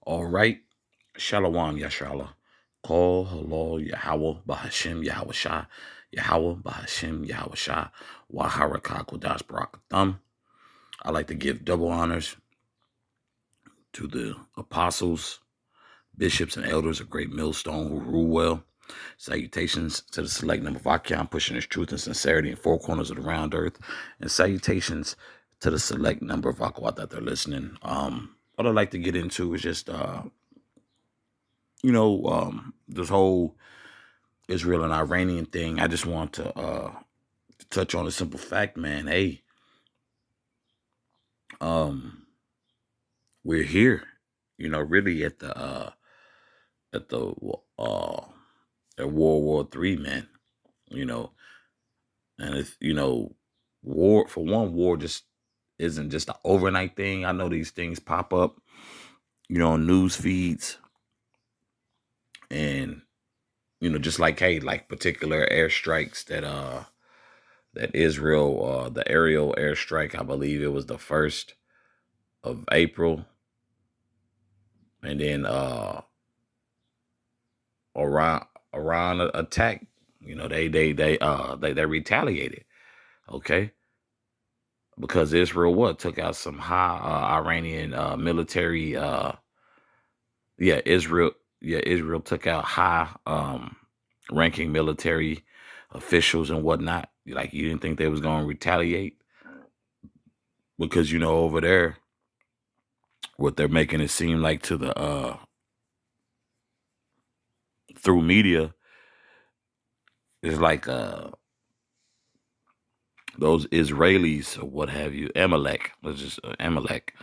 All right. Shalom Yashala. Call hello Yahweh Bahashem Yahweh Shah. Yahweh Bahashem Yahweh Shah. Waharaka Kodash Barakatham. I like to give double honors to the apostles, bishops, and elders of Great Millstone who rule well. Salutations to the select number of Akim pushing his truth and sincerity in four corners of the round earth. And salutations to the select number of Akwat that they're listening. What I'd like to get into is just this whole Israel and Iranian thing. I just want to touch on a simple fact, man. Hey, we're here, really at the at World War III, man. And it's war just isn't just an overnight thing. I know these things pop up, on news feeds, and just like, hey, like particular airstrikes that Israel, the aerial airstrike, I believe it was the 1st of April, and then Iran attacked. They retaliated, okay, because Israel took out some high Iranian military. Israel took out high ranking military officials and whatnot. Like, you didn't think they was going to retaliate because over there, what they're making it seem like to the through media is like those Israelis or what have you, Amalek. Let's just Amalek.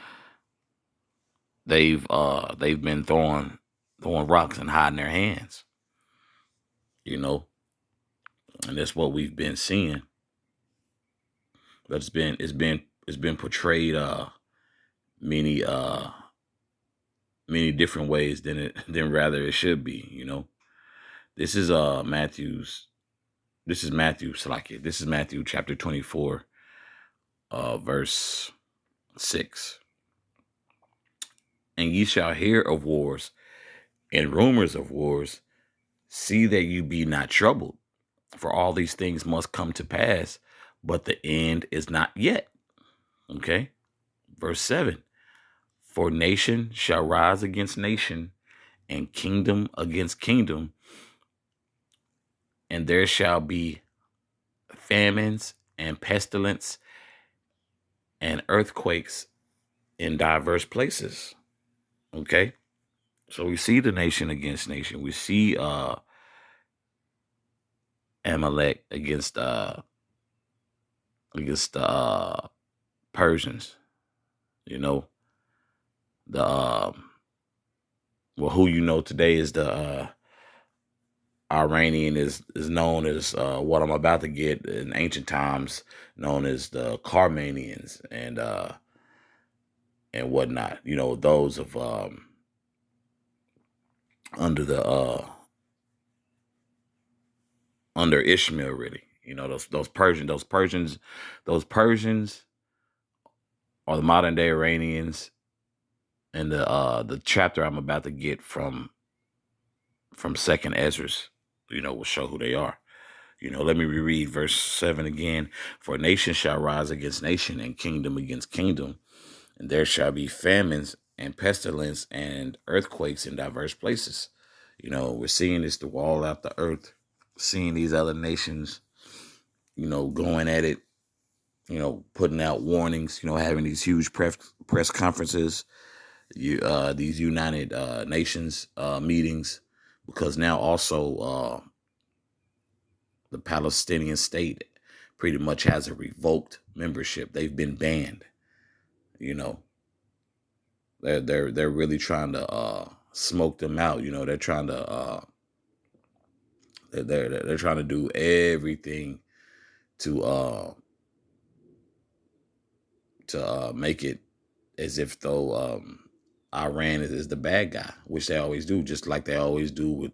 They've been throwing rocks and hiding their hands, and that's what we've been seeing. But it's been portrayed many different ways than rather it should be. This is Matthew Salakia. This is Matthew chapter 24, verse 6. And ye shall hear of wars and rumors of wars. See that you be not troubled, for all these things must come to pass, but the end is not yet. Okay. Verse 7. For nation shall rise against nation, and kingdom against kingdom, and there shall be famines and pestilence and earthquakes in diverse places. Okay. So we see the nation against nation. We see Amalek against the Persians. Who today is the Iranian is known as what I'm about to get in ancient times, known as the Carmanians and whatnot. Those of under Ishmael, really. Those Persians are the modern day Iranians, and the chapter I'm about to get from Second Ezra, will show who they are. Let me reread verse 7 again. For nation shall rise against nation, and kingdom against kingdom, and there shall be famines and pestilence and earthquakes in diverse places. We're seeing this through all out the earth, seeing these other nations, going at it, putting out warnings, having these huge press conferences, these United Nations meetings, because now also the Palestinian state pretty much has a revoked membership. They've been banned. They're really trying to smoke them out. They're trying to they're trying to do everything to make it as if though Iran is the bad guy, which they always do, just like they always do with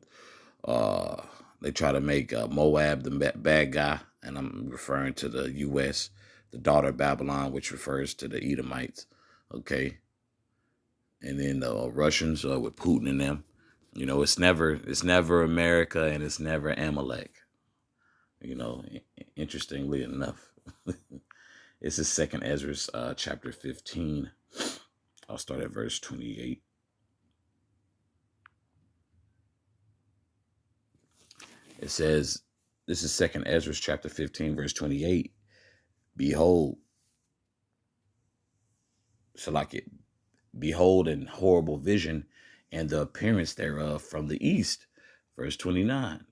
they try to make Moab the bad guy, and I'm referring to the U.S., the daughter of Babylon, which refers to the Edomites. Okay. and then the Russians with Putin and them. You know, it's never America and it's never Amalek. You know, interestingly enough, it's the second Ezra, chapter 15. I'll start at verse 28. It says, this is second Ezra chapter 15, verse 28. Behold, behold an horrible vision and the appearance thereof from the east. Verse 29,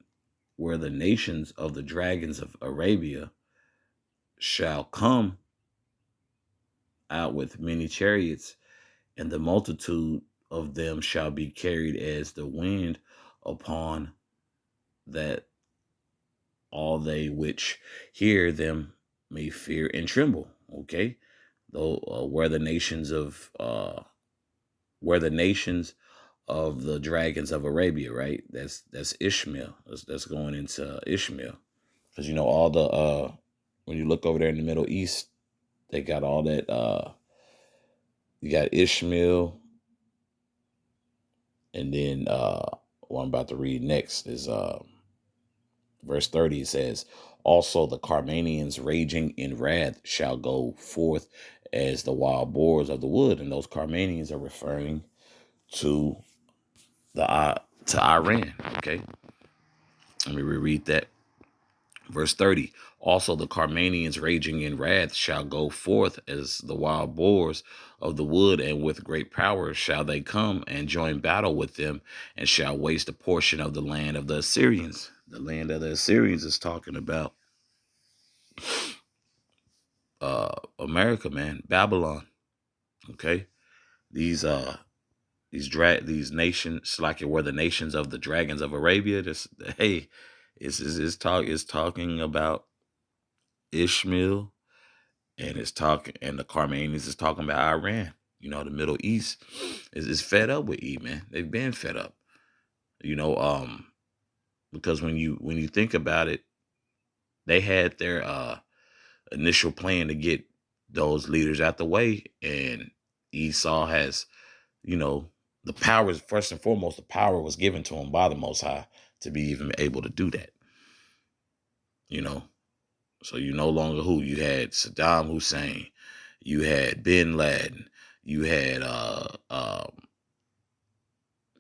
where the nations of the dragons of Arabia shall come out with many chariots, and the multitude of them shall be carried as the wind upon that all they which hear them may fear and tremble. Okay, though where the nations of the dragons of Arabia, right? That's Ishmael. That's going into Ishmael, because you know all the when you look over there in the Middle East, they got all that. You got Ishmael, and then what I'm about to read next is verse 30. It says, also the Carmanians raging in wrath shall go forth as the wild boars of the wood. And those Carmanians are referring to to Iran. Okay. Let me reread that. Verse 30. Also the Carmanians raging in wrath shall go forth as the wild boars of the wood, and with great power shall they come and join battle with them, and shall waste a portion of the land of the Assyrians. The land of the Assyrians is talking about America, man, Babylon. Okay, these nations, like it were the nations of the dragons of Arabia. This, hey, it's talking about Ishmael, and the Carmanians is talking about Iran. You know, the Middle East is fed up with man. They've been fed up. You know, because when you think about it, they had their initial plan to get those leaders out the way, and Esau has, you know, the power is first and foremost, the power was given to him by the Most High to be even able to do that. You know, so you no longer who you had Saddam Hussein, you had Bin Laden, you had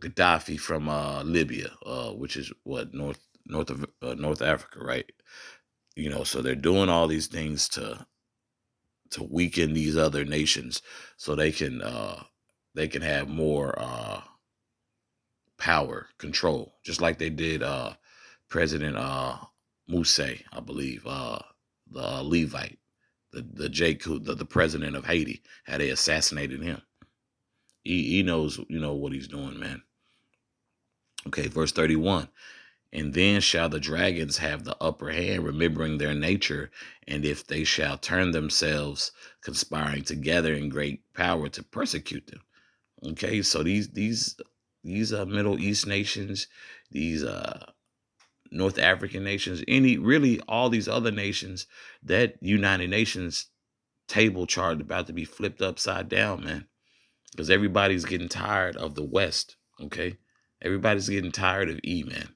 Gaddafi from Libya, which is what North Africa, right? You know, so they're doing all these things to weaken these other nations so they can have more power, control, just like they did President Mousse, I believe, the Levite, the Jacob, the president of Haiti, had they assassinated him. He knows, you know, what he's doing, man. Okay, verse 31. And then shall the dragons have the upper hand, remembering their nature, and if they shall turn themselves, conspiring together in great power to persecute them. Okay, so these Middle East nations, these North African nations, really all these other nations, that United Nations table chart about to be flipped upside down, man, because everybody's getting tired of the West. Okay, everybody's getting tired of man.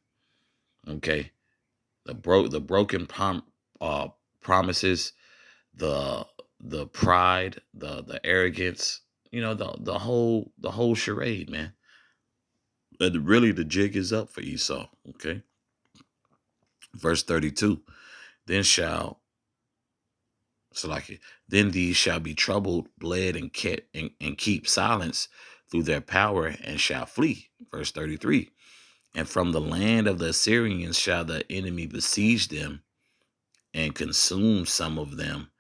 Okay, the broken promises, the pride, the arrogance, you know, the whole charade, man. And really, the jig is up for Esau. Okay, verse 32. Then shall so like it. Then these shall be troubled, bled, and keep silence through their power, and shall flee. Verse 33. And from the land of the Assyrians shall the enemy besiege them, and consume some of them,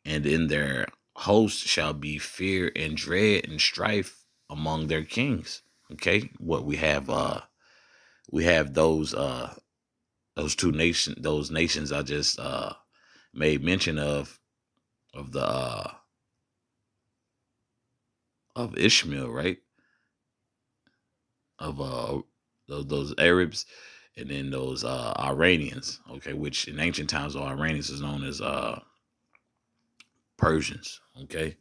and in their host shall be fear and dread and strife among their kings. Okay, what we have those nations I just made mention of the of Ishmael, right? Of those Arabs, and then those Iranians, okay, which in ancient times, all Iranians is known as Persians, okay.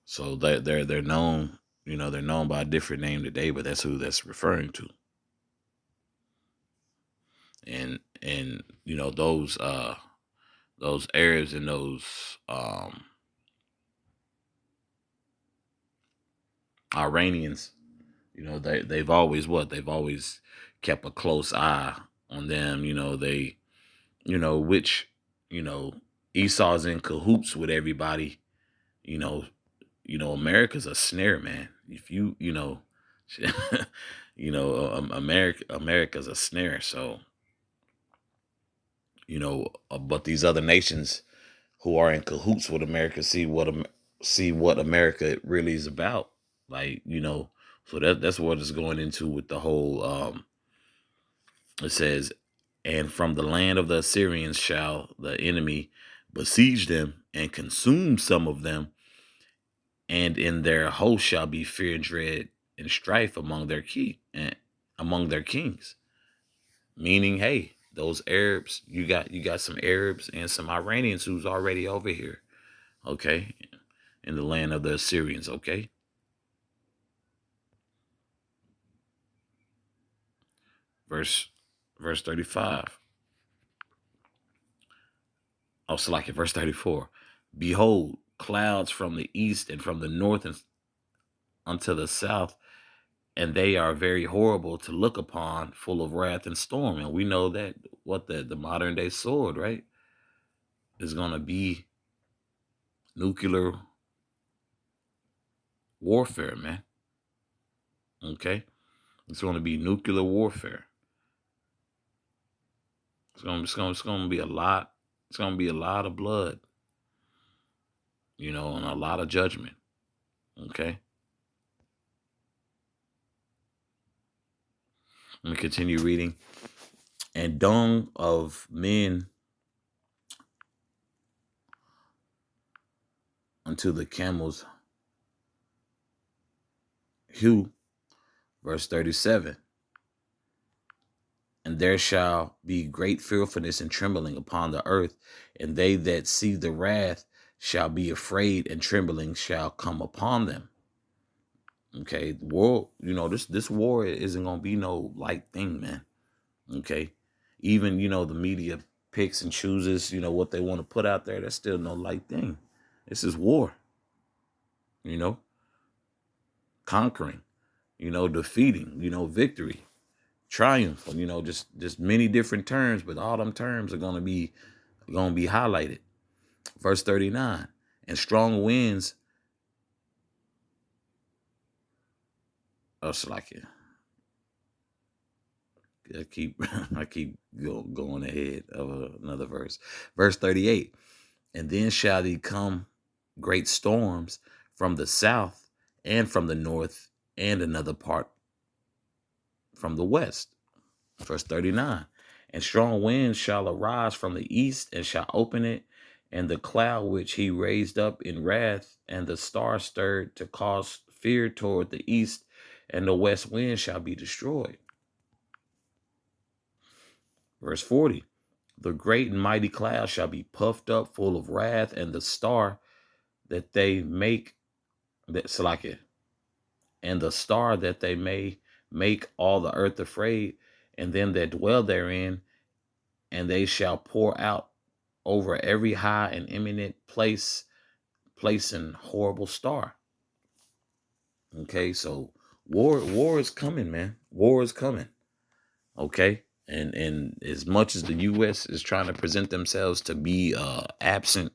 So they're known, they're known by a different name today, but that's who that's referring to. And those Arabs and those Iranians, they've always they've always kept a close eye on them. Which, you know, Esau's in cahoots with everybody. You know, America's a snare, man. If you know, America's a snare. So, but these other nations who are in cahoots with America see what America really is about. Like, so that's what it's going into with the whole. It says, and from the land of the Assyrians shall the enemy besiege them and consume some of them, and in their host shall be fear, dread, and strife among their kings. Meaning, hey, those Arabs, you got some Arabs and some Iranians who's already over here, okay, in the land of the Assyrians, okay. Verse verse 35. Also like it, verse 34. Behold, clouds from the east and from the north and unto the south, and they are very horrible to look upon, full of wrath and storm. And we know that what the modern day sword, right, is gonna be nuclear warfare, man. Okay? It's gonna be nuclear warfare. It's gonna be a lot. It's gonna be a lot of blood, and a lot of judgment. Okay. Let me continue reading. And dung of men unto the camels hue. Verse 37. And there shall be great fearfulness and trembling upon the earth, and they that see the wrath shall be afraid, and trembling shall come upon them. Okay, the war, this war isn't gonna be no light thing, man. Okay, even the media picks and chooses, what they want to put out there. That's still no light thing. This is war. Conquering, defeating, victory, triumph. Just many different terms, but all them terms are gonna be highlighted. Verse 39. And strong winds. Oh, Slakia. I keep going ahead of another verse. Verse 38. And then shall they come great storms from the south and from the north, and another part from the west. Verse 39. And strong winds shall arise from the east, and shall open it, and the cloud which he raised up in wrath, and the star stirred to cause fear toward the east, and the west wind shall be destroyed. Verse 40. The great and mighty cloud shall be puffed up, full of wrath, and the star that they make, and the star that they may make all the earth afraid, and them that dwell therein, and they shall pour out over every high and eminent place and horrible star. Okay, so war is coming, man. War is coming. Okay. And as much as the US is trying to present themselves to be absent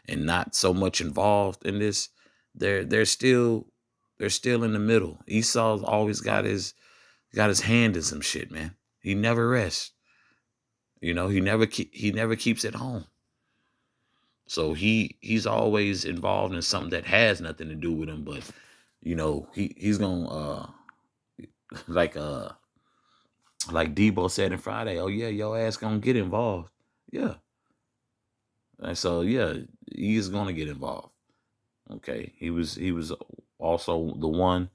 and not so much involved in this, they're still in the middle. Esau's always got his hand in some shit, man. He never rests. He never keeps it home. So he's always involved in something that has nothing to do with him, but he's gonna like Debo said in Friday, oh yeah, your ass gonna get involved. Yeah. And so yeah, he's gonna get involved. Okay. He was also the one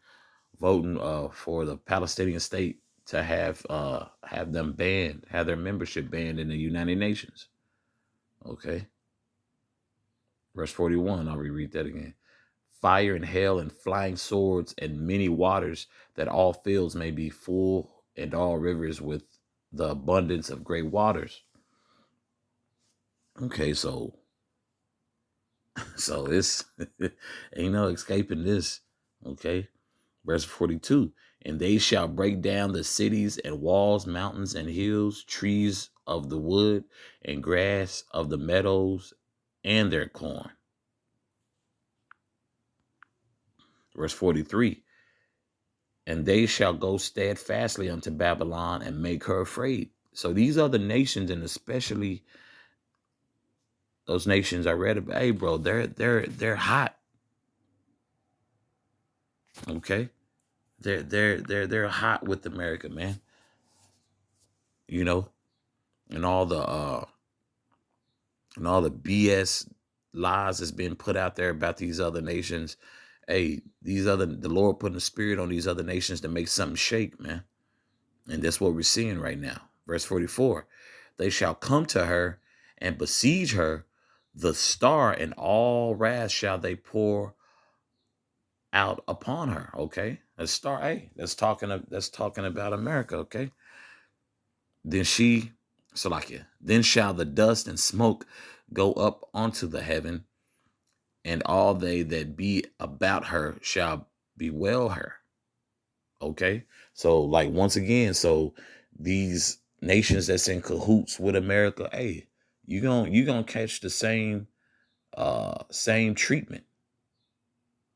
voting for the Palestinian state to have them banned, have their membership banned in the United Nations. Okay. Verse 41, I'll reread that again. fire and hail and flying swords and many waters, that all fields may be full and all rivers with the abundance of great waters. Okay, so it's ain't no escaping this. Okay. Verse 42. And they shall break down the cities and walls, mountains and hills, trees of the wood and grass of the meadows and their corn. Verse 43. And they shall go steadfastly unto Babylon and make her afraid. So these other nations, and especially those nations I read about, hey bro, they're hot. Okay. They're hot with America, man. You know, and all the BS lies that's been put out there about these other nations. Hey, the Lord putting a spirit on these other nations to make something shake, man. And that's what we're seeing right now. Verse 44, they shall come to her and besiege her, the star and all wrath shall they pour out upon her. Okay. A star, hey, that's talking about America, okay? Then then shall the dust and smoke go up onto the heaven, and all they that be about her shall bewail her. Okay. So like once again, so these nations that's in cahoots with America, hey, you gonna catch the same treatment.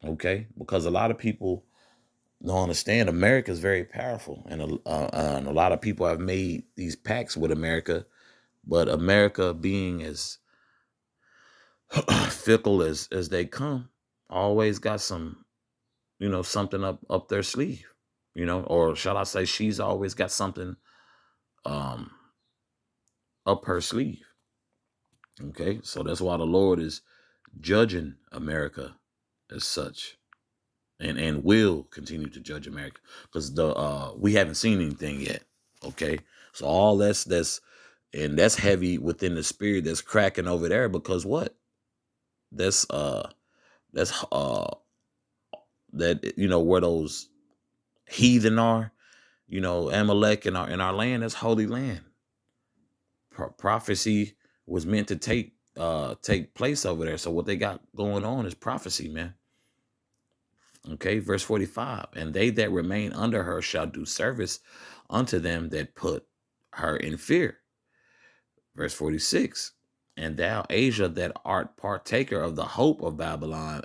Okay. Because a lot of people don't understand America is very powerful, and a lot of people have made these pacts with America, but America being as fickle as they come, always got some, something up their sleeve, or shall I say she's always got something um up her sleeve. Okay. So that's why the Lord is judging America as such, and will continue to judge America, because the we haven't seen anything yet. Okay. So all that's heavy within the spirit that's cracking over there, because what? That's that's that where those heathen are, Amalek in our land. That's holy land. Prophecy was meant to take place over there. So what they got going on is prophecy, man. Okay, verse 45. And they that remain under her shall do service unto them that put her in fear. Verse 46. And thou, Asia, that art partaker of the hope of Babylon,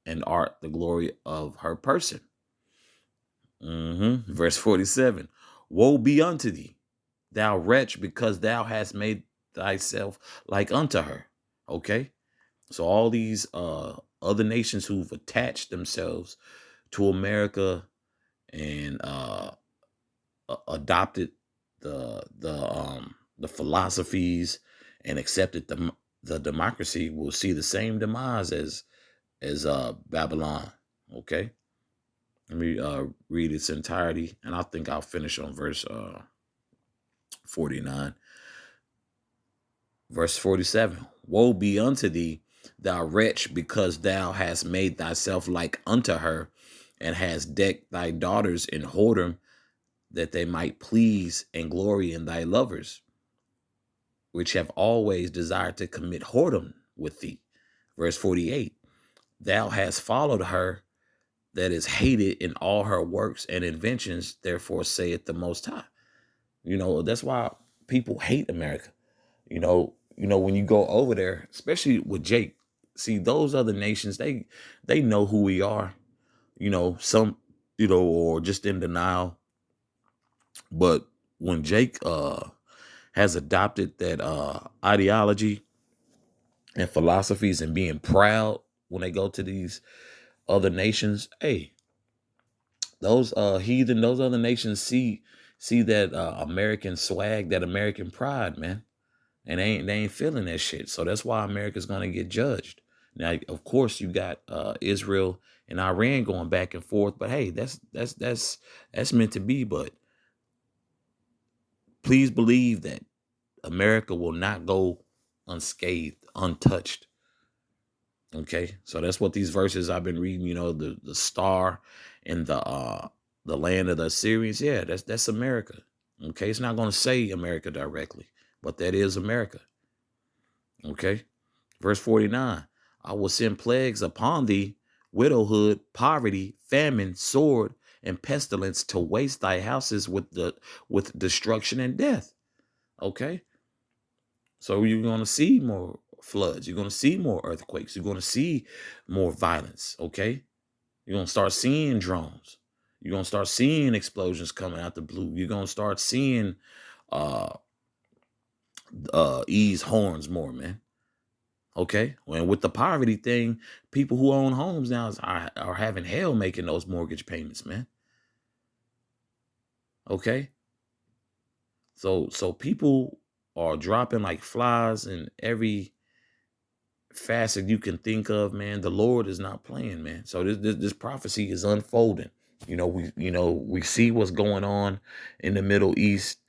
and art the glory of her person. Verse 47. Woe be unto thee, thou wretch, because thou hast made thyself like unto her. Okay. So all these other nations who've attached themselves to America and adopted the philosophies and accepted the democracy will see the same demise as Babylon. Okay. Let me read its entirety, and I think I'll finish on verse 49. Verse 47. Woe be unto thee, thou wretch, because thou hast made thyself like unto her, and hast decked thy daughters in whoredom, that they might please and glory in thy lovers, which have always desired to commit whoredom with thee. Verse 48. Thou hast followed her that is hated in all her works and inventions, therefore saith the Most High. That's why people hate America. When you go over there, especially with Jake, see those other nations, they know who we are, some, or just in denial. But when Jake has adopted that ideology and philosophies and being proud when they go to these other nations, hey, those heathen, those other nations see that American swag, that American pride, man. And they ain't feeling that shit. So that's why America's gonna get judged. Now, of course, you got Israel and Iran going back and forth, but hey, that's meant to be. But please believe that America will not go unscathed, untouched. Okay, so that's what these verses I've been reading. You know, the star in the land of the Assyrians. Yeah, that's America. Okay, it's not going to say America directly, but that is America. Okay, verse 49: I will send plagues upon thee, widowhood, poverty, famine, sword, and pestilence to waste thy houses with destruction and death. Okay, so you're going to see more floods. You're going to see more earthquakes. You're going to see more violence. Okay, you're going to start seeing drones. You're going to start seeing explosions coming out the blue. You're going to start seeing uh ease horns more, man. Okay, and with the poverty thing, people who own homes now are having hell making those mortgage payments, man. Okay, so people are dropping like flies in every facet you can think of, man. The Lord is not playing, man. So this prophecy is unfolding. We see what's going on in the Middle East,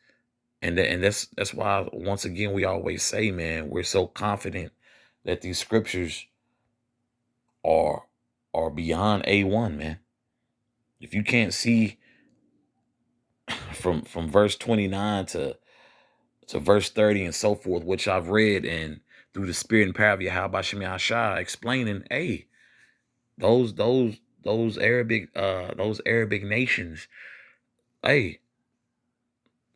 and that's why once again we always say, man, we're so confident that these scriptures are beyond A1, man. If you can't see from verse 29 to verse 30 and so forth, which I've read and through the spirit and power of Yahweh Shem Yahshua explaining, hey, those those those Arabic nations, hey,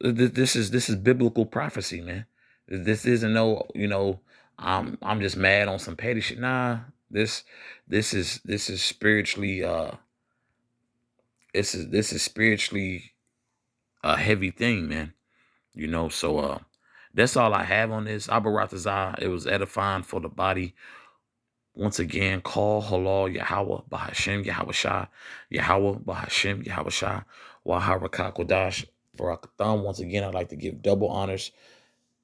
this is biblical prophecy, man. This isn't no, I'm just mad on some petty shit. Nah, this is spiritually this is spiritually a heavy thing, man. So that's all I have on this. Abaratazah, it was edifying for the body. Once again, call halal Yahweh Bahashem Yahweh Shah, Yahweh Bahashem Yahweh Shah, Waharakah Kodash Barakatham. Once again, I'd like to give double honors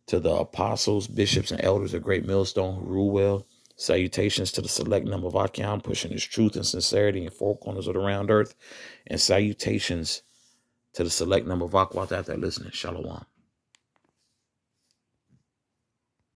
to the apostles, bishops, and elders of Great Millstone who rule well. Salutations to the select number of Akim, pushing his truth and sincerity in four corners of the round earth. And salutations to the select number of Akwat out there listening. Shalom.